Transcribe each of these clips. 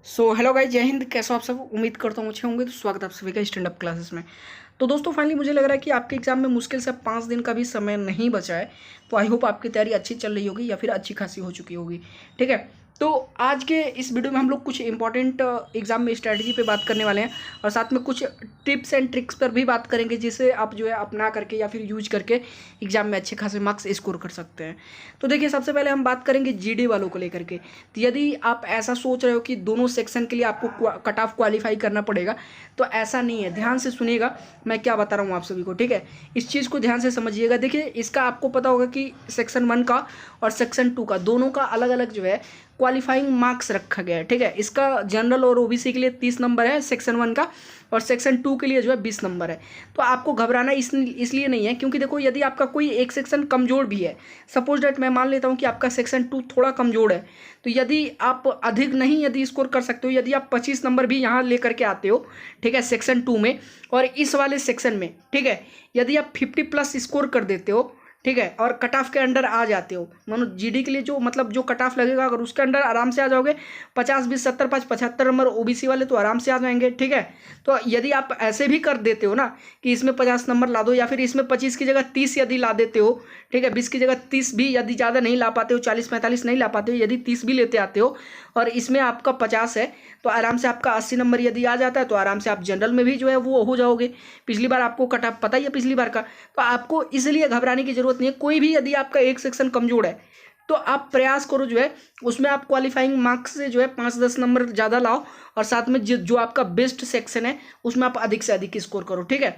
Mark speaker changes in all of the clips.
Speaker 1: Hello guys, जय हिंद। कैसे हो आप सब? उम्मीद करता हूँ अच्छे होंगे। तो स्वागत है आप सभी का स्टैंड अप क्लासेस में। तो दोस्तों, फाइनली मुझे लग रहा है कि आपके एग्जाम में मुश्किल से 5 दिन का भी समय नहीं बचा है। तो आई होप आपकी तैयारी अच्छी चल रही होगी या फिर अच्छी खासी हो चुकी होगी। ठीक है। तो आज के इस वीडियो में हम लोग कुछ इंपॉर्टेंट एग्जाम में स्ट्रैटेजी पे बात करने वाले हैं और साथ में कुछ टिप्स एंड ट्रिक्स पर भी बात करेंगे, जिसे आप जो है अपना करके या फिर यूज करके एग्जाम में अच्छे खासे मार्क्स स्कोर कर सकते हैं। तो देखिए, सबसे पहले हम बात करेंगे जीडी वालों को लेकर के। तो यदि आप ऐसा सोच रहे हो कि दोनों सेक्शन के लिए आपको कट ऑफ क्वालिफाई करना पड़ेगा, तो ऐसा नहीं है। ध्यान से सुनिएगा मैं क्या बता रहा हूँ आप सभी को। ठीक है, इस चीज़ को ध्यान से समझिएगा। देखिए, इसका आपको पता होगा कि सेक्शन 1 का और सेक्शन 2 का दोनों का अलग अलग जो है क्वालिफाइंग मार्क्स रखा गया है। ठीक है, इसका जनरल और ओबीसी के लिए 30 नंबर है सेक्शन 1 का, और सेक्शन 2 के लिए जो है 20 नंबर है। तो आपको घबराना इसलिए नहीं है, क्योंकि देखो, यदि आपका कोई एक सेक्शन कमज़ोर भी है, सपोज डेट मैं मान लेता हूँ कि आपका सेक्शन 2 थोड़ा कमज़ोर है, तो यदि आप अधिक नहीं यदि स्कोर कर सकते हो, यदि आप 25 नंबर भी यहाँ लेकर के आते हो, ठीक है, सेक्शन 2 में, और इस वाले सेक्शन में, ठीक है, यदि आप 50+ स्कोर कर देते हो, ठीक है, और कट ऑफ के अंडर आ जाते हो, मानो जीडी के लिए जो मतलब जो कट ऑफ लगेगा, अगर उसके अंडर आराम से आ जाओगे, 50 20 70 5 75 नंबर ओबीसी वाले तो आराम से आ जाएंगे। ठीक है, तो यदि आप ऐसे भी कर देते हो ना कि इसमें 50 नंबर ला दो, या फिर इसमें 25 की जगह 30 यदि ला देते हो, ठीक है, 20 की जगह 30 भी यदि ज़्यादा नहीं ला पाते हो, 40 45 नहीं ला पाते हो, यदि 30 भी लेते आते हो और इसमें आपका 50 है, तो आराम से आपका 80 नंबर यदि आ जाता है, तो आराम से आप जनरल में भी जो है वो हो जाओगे। पिछली बार आपको कट ऑफ पता ही है पिछली बार का। तो आपको इसलिए घबराने की जरूरत नहीं है। कोई भी यदि आपका एक सेक्शन कमजोर है, तो आप प्रयास करो जो है उसमें आप क्वालिफाइंग मार्क्स से जो है 5-10 नंबर ज़्यादा लाओ, और साथ में जो आपका बेस्ट सेक्शन है उसमें आप अधिक से अधिक स्कोर करो। ठीक है,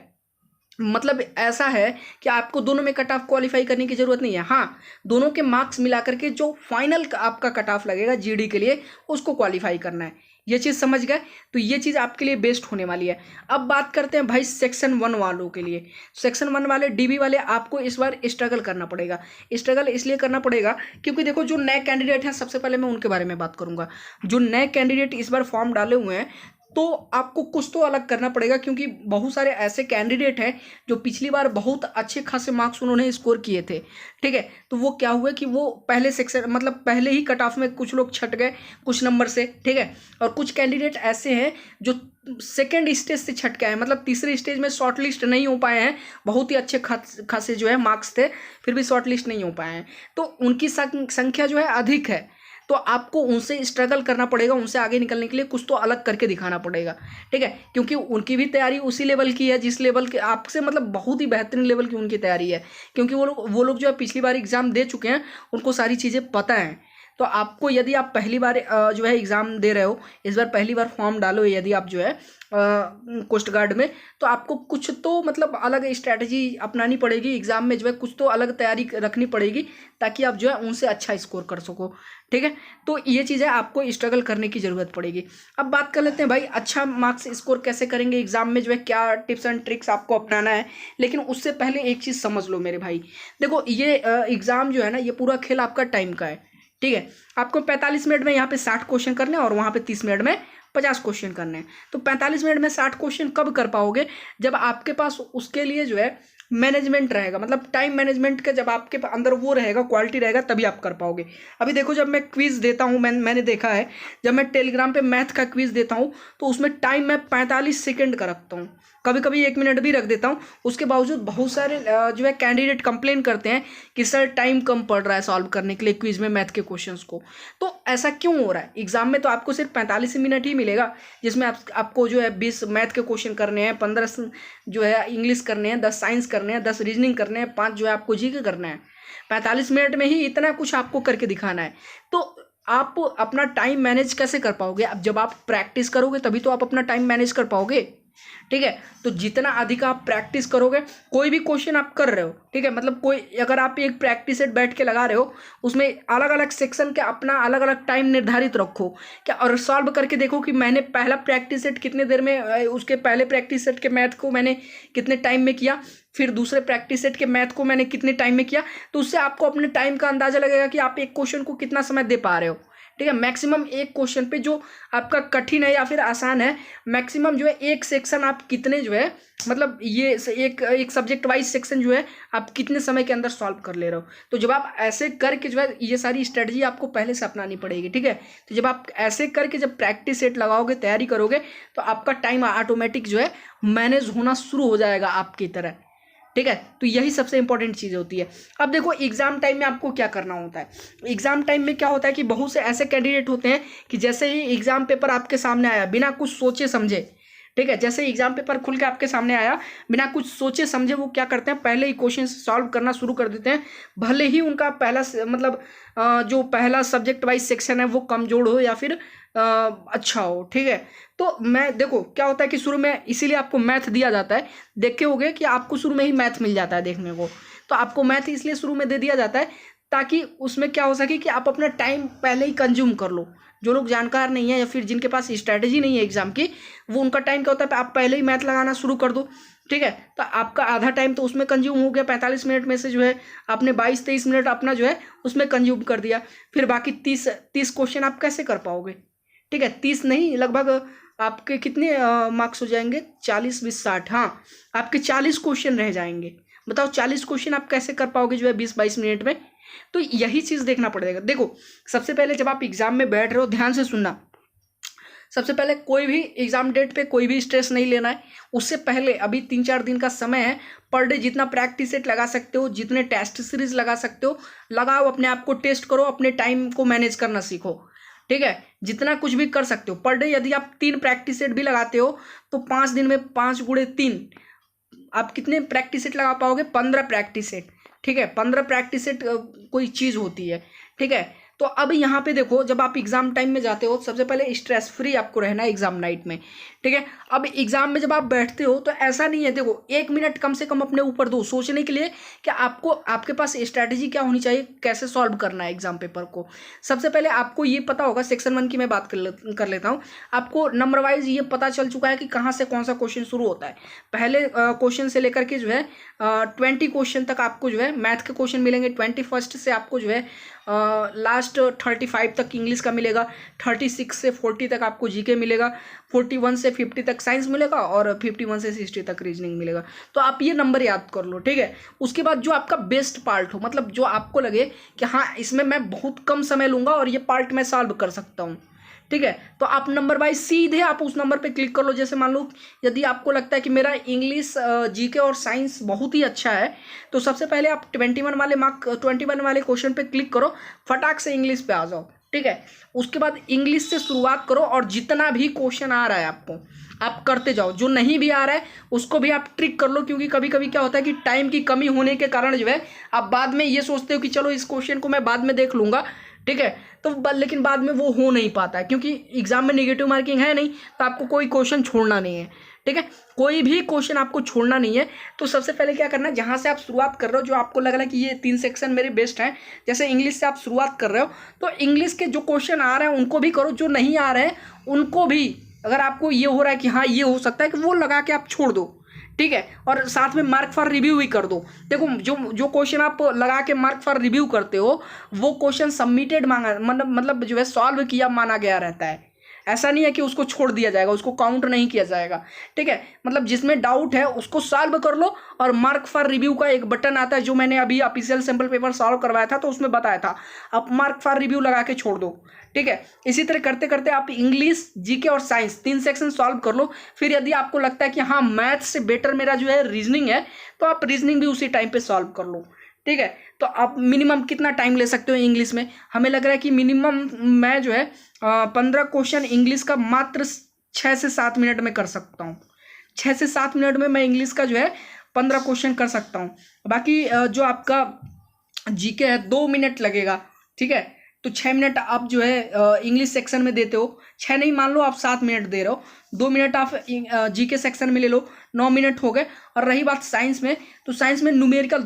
Speaker 1: मतलब ऐसा है कि आपको दोनों में कट ऑफ क्वालिफाई करने की जरूरत नहीं है। हाँ, दोनों के मार्क्स मिला करके जो फाइनल आपका कट ऑफ लगेगा जीडी के लिए, उसको क्वालिफाई करना है। ये चीज़ समझ गए? तो ये चीज़ आपके लिए बेस्ट होने वाली है। अब बात करते हैं भाई सेक्शन 1 वालों के लिए। सेक्शन 1 वाले डीबी वाले आपको इस बार स्ट्रगल करना पड़ेगा। स्ट्रगल इसलिए करना पड़ेगा क्योंकि देखो, जो नए कैंडिडेट हैं, सबसे पहले मैं उनके बारे में बात करूंगा। जो नए कैंडिडेट इस बार फॉर्म डाले हुए हैं, तो आपको कुछ तो अलग करना पड़ेगा, क्योंकि बहुत सारे ऐसे कैंडिडेट हैं जो पिछली बार बहुत अच्छे खासे मार्क्स उन्होंने स्कोर किए थे। ठीक है, तो वो क्या हुआ कि वो पहले सेक्शन मतलब पहले ही कट ऑफ में कुछ लोग छट गए कुछ नंबर से। ठीक है, और कुछ कैंडिडेट ऐसे हैं जो सेकेंड स्टेज से छट के आए, मतलब तीसरे स्टेज में शॉर्ट लिस्ट नहीं हो पाए हैं। बहुत ही अच्छे खासे जो है मार्क्स थे, फिर भी शॉर्ट लिस्ट नहीं हो पाए हैं, तो उनकी संख्या जो है अधिक है। तो आपको उनसे स्ट्रगल करना पड़ेगा, उनसे आगे निकलने के लिए कुछ तो अलग करके दिखाना पड़ेगा। ठीक है, क्योंकि उनकी भी तैयारी उसी लेवल की है जिस लेवल के आपसे, मतलब बहुत ही बेहतरीन लेवल की उनकी तैयारी है, क्योंकि वो लोग जो है पिछली बार एग्जाम दे चुके हैं, उनको सारी चीज़ें पता हैं। तो आपको, यदि आप पहली बार जो है एग्ज़ाम दे रहे हो, इस बार पहली बार फॉर्म डालो यदि आप जो है कोस्ट गार्ड में, तो आपको कुछ तो मतलब अलग स्ट्रैटेजी अपनानी पड़ेगी एग्जाम में, जो है कुछ तो अलग तैयारी रखनी पड़ेगी, ताकि आप जो है उनसे अच्छा स्कोर कर सको। ठीक है, तो ये चीज़ें आपको स्ट्रगल करने की ज़रूरत पड़ेगी। अब बात कर लेते हैं भाई, अच्छा मार्क्स स्कोर कैसे करेंगे एग्जाम में, जो है क्या टिप्स एंड ट्रिक्स आपको अपनाना है। लेकिन उससे पहले एक चीज़ समझ लो मेरे भाई, देखो, ये एग्ज़ाम जो है ना, ये पूरा खेल आपका टाइम का है। ठीक है, आपको 45 मिनट में यहाँ पे 60 क्वेश्चन करने हैं और वहाँ पे 30 मिनट में 50 क्वेश्चन करने हैं। तो 45 मिनट में 60 क्वेश्चन कब कर पाओगे? जब आपके पास उसके लिए जो है मैनेजमेंट रहेगा, मतलब टाइम मैनेजमेंट का जब आपके अंदर वो रहेगा, क्वालिटी रहेगा, तभी आप कर पाओगे। अभी देखो, जब मैं क्विज देता हूँ, मैंने देखा है, जब मैं टेलीग्राम पे मैथ का क्विज देता हूँ, तो उसमें टाइम मैं 45 सेकेंड का रखता हूँ, कभी कभी 1 मिनट भी रख देता हूँ। उसके बावजूद बहुत सारे जो है कैंडिडेट कंप्लेन करते हैं कि सर टाइम कम पड़ रहा है सॉल्व करने के लिए क्विज में मैथ के क्वेश्चंस को। तो ऐसा क्यों हो रहा है? एग्जाम में तो आपको सिर्फ 45 मिनट ही मिलेगा, जिसमें आपको जो है 20 मैथ के क्वेश्चन करने हैं, 15 जो है इंग्लिश करने हैं, 10 साइंस करने हैं, 10 रीजनिंग करने हैं, 5 जो है आपको जीके करना है। 45 मिनट में ही इतना कुछ आपको करके दिखाना है। तो आप अपना टाइम मैनेज कैसे कर पाओगे? अब जब आप प्रैक्टिस करोगे तभी तो आप अपना टाइम मैनेज कर पाओगे। ठीक है, तो जितना अधिक आप प्रैक्टिस करोगे, कोई भी क्वेश्चन आप कर रहे हो, ठीक है, मतलब कोई, अगर आप एक प्रैक्टिस सेट बैठ के लगा रहे हो, उसमें अलग अलग सेक्शन के अपना अलग अलग टाइम निर्धारित रखो क्या, और सॉल्व करके देखो कि मैंने पहला प्रैक्टिस सेट कितने देर में, उसके पहले प्रैक्टिस सेट के मैथ को मैंने कितने टाइम में किया, फिर दूसरे प्रैक्टिस सेट के मैथ को मैंने कितने टाइम में किया। तो उससे आपको अपने टाइम का अंदाजा लगेगा कि आप एक क्वेश्चन को कितना समय दे पा रहे हो। ठीक है। मैक्सिमम एक क्वेश्चन पे जो आपका कठिन है या फिर आसान है, मैक्सिमम जो है एक सेक्शन आप कितने जो है मतलब ये एक सब्जेक्ट वाइज सेक्शन जो है आप कितने समय के अंदर सॉल्व कर ले रहे हो। तो जब आप ऐसे करके जो है ये सारी स्ट्रेटजी आपको पहले से अपनानी पड़ेगी, ठीक है। तो जब आप ऐसे करके जब प्रैक्टिस सेट लगाओगे, तैयारी करोगे, तो आपका टाइम ऑटोमेटिक जो है मैनेज होना शुरू हो जाएगा आपकी तरह, ठीक है। तो यही सबसे इंपॉर्टेंट चीज़ होती है। अब देखो एग्जाम टाइम में आपको क्या करना होता है। एग्जाम टाइम में क्या होता है कि बहुत से ऐसे कैंडिडेट होते हैं कि जैसे ही एग्जाम पेपर आपके सामने आया, बिना कुछ सोचे समझे, ठीक है, जैसे एग्जाम पेपर खुल के आपके सामने आया, बिना कुछ सोचे समझे वो क्या करते हैं, पहले ही क्वेश्चन सॉल्व करना शुरू कर देते हैं। भले ही उनका पहला मतलब जो पहला सब्जेक्ट वाइज सेक्शन है वो कमजोर हो या फिर अच्छा हो, ठीक है। तो मैं देखो क्या होता है कि शुरू में इसीलिए आपको मैथ दिया जाता है, देखे होगे कि आपको शुरू में ही मैथ मिल जाता है देखने को। तो आपको मैथ इसलिए शुरू में दे दिया जाता है ताकि उसमें क्या हो सके कि आप अपना टाइम पहले ही कंज्यूम कर लो। जो लोग जानकार नहीं है या फिर जिनके पास स्ट्रैटेजी नहीं है एग्जाम की, वो उनका टाइम क्या होता है आप पहले ही मैथ लगाना शुरू कर दो, ठीक है। तो आपका आधा टाइम तो उसमें कंज्यूम हो गया, 45 मिनट में से जो है आपने 22-23 मिनट अपना जो है उसमें कंज्यूम कर दिया। फिर बाकी 30 क्वेश्चन आप कैसे कर पाओगे, ठीक है। 30 नहीं, लगभग आपके कितने मार्क्स हो जाएंगे, 40 20 60, हाँ आपके 40 क्वेश्चन रह जाएंगे। बताओ 40 क्वेश्चन आप कैसे कर पाओगे जो है 20-22 मिनट में। तो यही चीज़ देखना पड़ेगा। देखो सबसे पहले जब आप एग्जाम में बैठ रहे हो, ध्यान से सुनना, सबसे पहले कोई भी एग्जाम डेट पे कोई भी स्ट्रेस नहीं लेना है। उससे पहले अभी 3-4 दिन का समय है, पर डे जितना प्रैक्टिस सेट लगा सकते हो, जितने टेस्ट सीरीज लगा सकते हो लगाओ, अपने आप को टेस्ट करो, अपने टाइम को मैनेज करना सीखो, ठीक है। जितना कुछ भी कर सकते हो पर डे, यदि आप 3 प्रैक्टिस सेट भी लगाते हो तो 5 दिन में 5 गुणे 3 आप कितने प्रैक्टिस सेट लगा पाओगे, 15 प्रैक्टिस सेट, ठीक है। 15 प्रैक्टिस सेट कोई चीज़ होती है, ठीक है। तो अब यहाँ पे देखो जब आप एग्जाम टाइम में जाते हो, सबसे पहले स्ट्रेस फ्री आपको रहना है एग्जाम नाइट में, ठीक है। अब एग्जाम में जब आप बैठते हो तो ऐसा नहीं है, देखो 1 मिनट कम से कम अपने ऊपर दो सोचने के लिए कि आपको आपके पास स्ट्रैटेजी क्या होनी चाहिए, कैसे सॉल्व करना है एग्जाम पेपर को। सबसे पहले आपको ये पता होगा, सेक्शन 1 की मैं बात कर लेता हूँ, आपको नंबर वाइज ये पता चल चुका है कि कहाँ से कौन सा क्वेश्चन शुरू होता है। पहले क्वेश्चन से लेकर के जो है 20 क्वेश्चन तक आपको जो है मैथ के क्वेश्चन मिलेंगे। 21 से आपको जो है लास्ट 35 तक इंग्लिश का मिलेगा, 36 से 40 तक आपको जीके मिलेगा, 41 से 50 तक साइंस मिलेगा और 51 से 60 तक रीजनिंग मिलेगा। तो आप ये नंबर याद कर लो, ठीक है। उसके बाद जो आपका बेस्ट पार्ट हो, मतलब जो आपको लगे कि हाँ इसमें मैं बहुत कम समय लूँगा और ये पार्ट मैं सॉल्व कर सकता हूँ, ठीक है। तो आप नंबर वाइज सीधे आप उस नंबर पे क्लिक कर लो। जैसे मान लो यदि आपको लगता है कि मेरा इंग्लिश जीके और साइंस बहुत ही अच्छा है, तो सबसे पहले आप 21 वाले क्वेश्चन पे क्लिक करो, फटाक से इंग्लिश पे आ जाओ, ठीक है। उसके बाद इंग्लिश से शुरुआत करो और जितना भी क्वेश्चन आ रहा है आपको आप करते जाओ। जो नहीं भी आ रहा है उसको भी आप ट्रिक कर लो, क्योंकि कभी कभी क्या होता है कि टाइम की कमी होने के कारण जो है आप बाद में ये सोचते हो कि चलो इस क्वेश्चन को मैं बाद में देख लूँगा, ठीक है। तो लेकिन बाद में वो हो नहीं पाता है, क्योंकि एग्जाम में नेगेटिव मार्किंग है नहीं, तो आपको कोई क्वेश्चन छोड़ना नहीं है, ठीक है। कोई भी क्वेश्चन आपको छोड़ना नहीं है। तो सबसे पहले क्या करना है, जहाँ से आप शुरुआत कर रहे हो, जो आपको लग रहा है कि ये 3 सेक्शन मेरे बेस्ट हैं, जैसे इंग्लिश से आप शुरुआत कर रहे हो तो इंग्लिश के जो क्वेश्चन आ रहे हैं उनको भी करो, जो नहीं आ रहे हैं उनको भी, अगर आपको ये हो रहा है कि हाँ ये हो सकता है, कि वो लगा के आप छोड़ दो, ठीक है। और साथ में मार्क फॉर रिव्यू भी कर दो। देखो जो क्वेश्चन आप लगा के मार्क फॉर रिव्यू करते हो वो क्वेश्चन सबमिटेड मांगा, मतलब जो है सॉल्व किया माना गया रहता है। ऐसा नहीं है कि उसको छोड़ दिया जाएगा, उसको काउंट नहीं किया जाएगा, ठीक है। मतलब जिसमें डाउट है उसको सॉल्व कर लो, और मार्क फॉर रिव्यू का एक बटन आता है, जो मैंने अभी ऑफिशियल सैंपल पेपर सॉल्व करवाया था तो उसमें बताया था, आप मार्क फॉर रिव्यू लगा के छोड़ दो, ठीक है। इसी तरह करते करते आप इंग्लिश, जीके और साइंस 3 सेक्शन सॉल्व कर लो। फिर यदि आपको लगता है कि हाँ मैथ से बेटर मेरा जो है रीजनिंग है, तो आप रीजनिंग भी उसी टाइम पे सॉल्व कर लो, ठीक है। तो आप मिनिमम कितना टाइम ले सकते हो इंग्लिश में, हमें लग रहा है कि मिनिमम मैं जो है 15 क्वेश्चन इंग्लिश का मात्र 6 से 7 मिनट में कर सकता हूँ। 6 से 7 मिनट में मैं इंग्लिश का जो है 15 क्वेश्चन कर सकता हूँ। बाकी जो आपका जीके है 2 मिनट लगेगा, ठीक है। तो 6 मिनट आप जो है इंग्लिश सेक्शन में देते हो, 6 नहीं मान लो आप 7 मिनट दे रहे हो, 2 मिनट आप जीके सेक्शन में ले लो, 9 मिनट हो गए। और रही बात साइंस में, तो साइंस में न्यूमेरिकल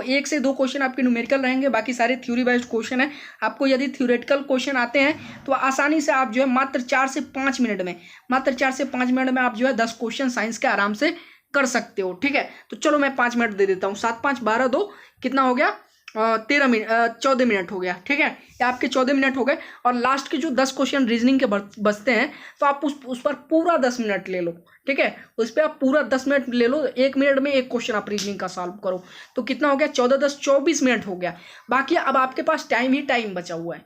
Speaker 1: 1 से 2 क्वेश्चन आपके न्यूमेरिकल रहेंगे, बाकी सारे थ्योरी बेस्ड क्वेश्चन है। आपको यदि थ्योरेटिकल क्वेश्चन आते हैं तो आसानी से आप जो है मात्र 4 से 5 मिनट में आप जो है 10 क्वेश्चन साइंस के आराम से कर सकते हो, ठीक है। तो चलो मैं 5 मिनट दे देता हूँ, 7 5 12 2 कितना हो गया, 14 मिनट हो गया, ठीक है, ये आपके 14 मिनट हो गए। और लास्ट के जो 10 क्वेश्चन रीजनिंग के बचते हैं तो आप उस पर पूरा 10 मिनट ले लो, ठीक है, उस पर आप पूरा 10 मिनट ले लो। 1 मिनट में एक क्वेश्चन आप रीजनिंग का सॉल्व करो, तो कितना हो गया, 14 10 24 मिनट हो गया। बाकी अब आपके पास टाइम ही टाइम बचा हुआ है,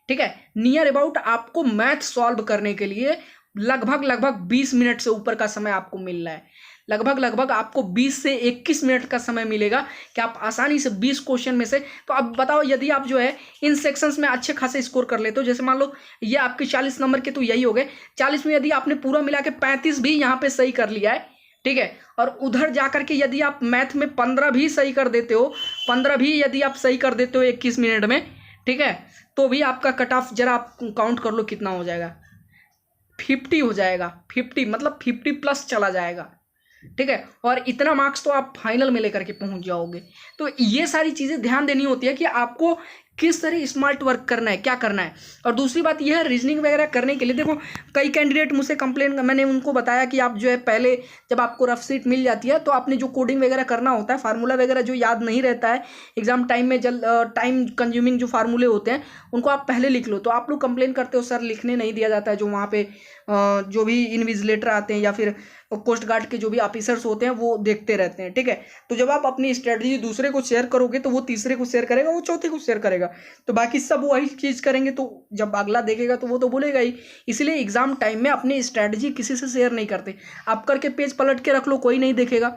Speaker 1: ठीक है। नियर अबाउट आपको मैथ सॉल्व करने के लिए लगभग 20 मिनट से ऊपर का समय आपको मिल रहा है। लगभग आपको 20 से 21 मिनट का समय मिलेगा कि आप आसानी से 20 क्वेश्चन में से, तो अब बताओ यदि आप जो है इन सेक्शंस में अच्छे खासे स्कोर कर लेते हो, जैसे मान लो ये आपके 40 नंबर के तो यही हो गए, 40 में यदि आपने पूरा मिला के 35 भी यहाँ पे सही कर लिया है, ठीक है, और उधर जाकर के यदि आप मैथ में 15 भी सही कर देते हो, 15 भी यदि आप सही कर देते हो 21 मिनट में, ठीक है, तो भी आपका कट ऑफ जरा आप काउंट कर लो कितना हो जाएगा, 50 हो जाएगा। 50 मतलब 50+ चला जाएगा, ठीक है, और इतना मार्क्स तो आप फाइनल में लेकर के पहुंच जाओगे। तो ये सारी चीज़ें ध्यान देनी होती है कि आपको किस तरह स्मार्ट वर्क करना है, क्या करना है। और दूसरी बात यह है, रीजनिंग वगैरह करने के लिए देखो कई कैंडिडेट मुझसे कंप्लेन, मैंने उनको बताया कि आप जो है पहले जब आपको रफ शीट मिल जाती है तो आपने जो कोडिंग वगैरह करना होता है, फार्मूला वगैरह जो याद नहीं रहता है एग्जाम टाइम में, टाइम कंज्यूमिंग जो फार्मूले होते हैं उनको आप पहले लिख लो। तो आप लोग कंप्लेन करते हो सर लिखने नहीं दिया जाता है, जो वहाँ पे जो भी इन्विजिलेटर आते हैं या फिर कोस्ट गार्ड के जो भी ऑफिसर्स होते हैं वो देखते रहते हैं, ठीक है। तो जब आप अपनी स्ट्रेटजी दूसरे को शेयर करोगे तो वो तीसरे को शेयर करेगा, वो चौथे को शेयर करेगा, तो बाकी सब वही चीज़ करेंगे, तो जब अगला देखेगा तो वो तो बोलेगा ही। इसलिए एग्जाम टाइम में अपनी स्ट्रेटजी किसी से शेयर नहीं करते, आप करके पेज पलट के रख लो, कोई नहीं देखेगा,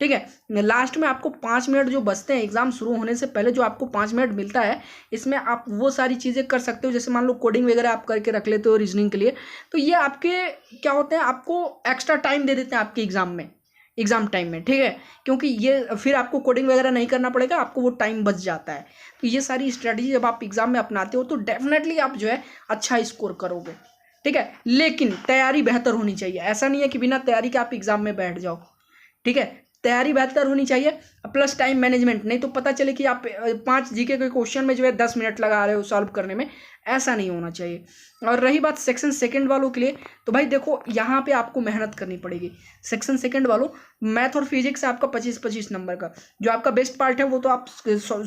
Speaker 1: ठीक है। लास्ट में आपको 5 मिनट जो बचते हैं एग्जाम शुरू होने से पहले, जो आपको 5 मिनट मिलता है, इसमें आप वो सारी चीज़ें कर सकते हो। जैसे मान लो कोडिंग वगैरह आप करके रख लेते हो रीजनिंग के लिए, तो ये आपके क्या होते हैं, आपको एक्स्ट्रा टाइम दे देते हैं आपके एग्जाम टाइम में, ठीक है, क्योंकि ये फिर आपको कोडिंग वगैरह नहीं करना पड़ेगा, आपको वो टाइम बच जाता है। तो ये सारी स्ट्रेटजी जब आप एग्जाम में अपनाते हो तो डेफिनेटली आप जो है अच्छा स्कोर करोगे, ठीक है। लेकिन तैयारी बेहतर होनी चाहिए, ऐसा नहीं है कि बिना तैयारी के आप एग्जाम में बैठ जाओ, ठीक है। तैयारी बेहतर होनी चाहिए, प्लस टाइम मैनेजमेंट, नहीं तो पता चले कि आप 5 जीके के क्वेश्चन में जो है 10 मिनट लगा रहे हो सॉल्व करने में, ऐसा नहीं होना चाहिए। और रही बात सेक्शन सेकंड वालों के लिए, तो भाई देखो यहाँ पे आपको मेहनत करनी पड़ेगी। सेक्शन सेकंड वालों, मैथ और फिजिक्स आपका 25-25 नंबर का, जो आपका बेस्ट पार्ट है वो तो आप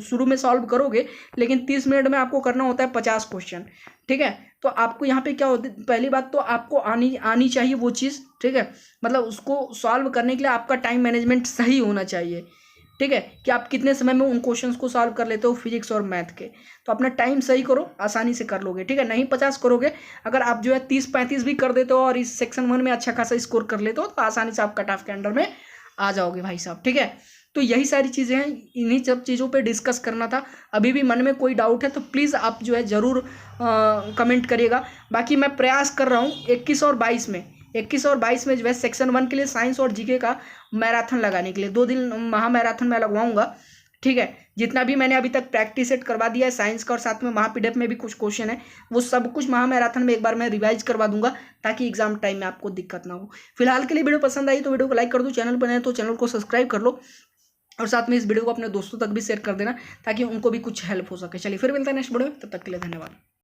Speaker 1: शुरू में सॉल्व करोगे, लेकिन 30 मिनट में आपको करना होता है 50 क्वेश्चन, ठीक है। तो आपको यहाँ पे क्या होती है, पहली बात तो आपको आनी चाहिए वो चीज़, ठीक है, मतलब उसको सॉल्व करने के लिए आपका टाइम मैनेजमेंट सही होना चाहिए, ठीक है, कि आप कितने समय में उन क्वेश्चंस को सॉल्व कर लेते हो फिजिक्स और मैथ के। तो अपना टाइम सही करो, आसानी से कर लोगे, ठीक है। नहीं 50 करोगे, अगर आप जो है 30-35 भी कर देते हो और इस सेक्शन 1 में अच्छा खासा स्कोर कर लेते हो तो आसानी से आप कट ऑफ के अंडर में आ जाओगे भाई साहब, ठीक है। तो यही सारी चीज़ें हैं, इन्हीं सब चीज़ों पे डिस्कस करना था। अभी भी मन में कोई डाउट है तो प्लीज़ आप जो है ज़रूर कमेंट करिएगा। बाकी मैं प्रयास कर रहा हूँ 21 और 22 में जो है सेक्शन 1 के लिए साइंस और जीके का मैराथन लगाने के लिए 2 दिन महा मैराथन मैं लगवाऊंगा, ठीक है। जितना भी मैंने अभी तक प्रैक्टिस सेट करवा दिया है साइंस का, और साथ में महा पीडीएफ में भी कुछ क्वेश्चन है, वो सब कुछ महा मैराथन में एक बार मैं रिवाइज करवा दूंगा, ताकि एग्जाम टाइम में आपको दिक्कत ना हो। फिलहाल के लिए वीडियो पसंद आई तो वीडियो को लाइक कर दो, चैनल पर नए तो चैनल को सब्सक्राइब कर लो, और साथ में इस वीडियो को अपने दोस्तों तक भी शेयर कर देना ताकि उनको भी कुछ हेल्प हो सके। चलिए फिर मिलता है नेक्स्ट वीडियो में, तब तक के लिए धन्यवाद।